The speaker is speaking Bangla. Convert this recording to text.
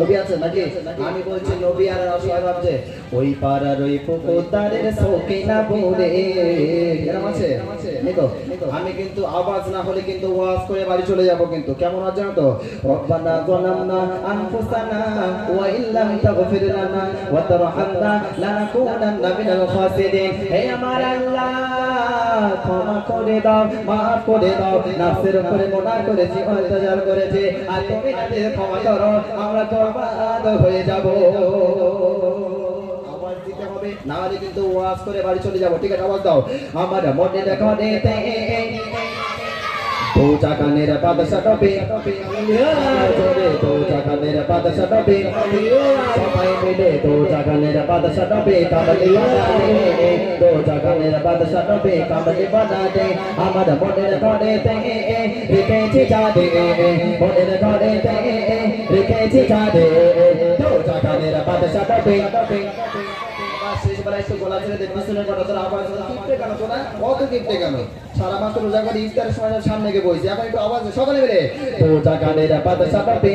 নবী আছে নাকি? আমি বলছি নবী আর অসহায় ভাবছে ওই পাড়ার ওই পুকুরদারের সকিনা বলে এরকম আছে দেখো। আমি কিন্তু আওয়াজ না হলে কিন্তু ওয়াজ করে বাড়ি চলে যাব, কিন্তু কেমন আছে জানো তো? রব্বানা যালামনা আনফুসানা ওয়া ইল্লাম তাগফির লানা ওয়া তারহামনা লানাকুনান্না মিনাল খাসিরিন। হে আমার আল্লাহ ক্ষমা করে দাও, মাফ করে দাও, নফসের উপরে গুনাহ করেছি, অত্যাচার করেছি, আর তুমি যদি ক্ষমা করো আমরা বরবাদ হয়ে যাব। আওয়াজ দিতে হবে, না হলে কিন্তু ওয়াজ করে বাড়ি চলে যাব। ঠিক আছে, আওয়াজ দাও। আমার মনে দেখো দেতে दो चाका मेरा बादशाह डबे दो चाका मेरा बादशाह डबे सबाई मिले दो चाका मेरा बादशाह डबे कामली बना दे दो चाका मेरा बादशाह डबे कामली बना दे আমার মনের ঘরেতে রেখেছি যাদে মনের ঘরেতে রেখেছি যাদে দো চাকা মেরা বাদশা ডবে শেষ বেলায় তো গলা ছেড়ে দেখবি শুনে কথা তোর আওয়াজ কিপটে কেন তোরা কত কিপটে কেন সারা মাস রোজা করে ইফতারের সময় সামনে গিয়ে বইছি এখন একটু আওয়াজ সকালে বেরে দো চাকা মেরা বাদশা ডবে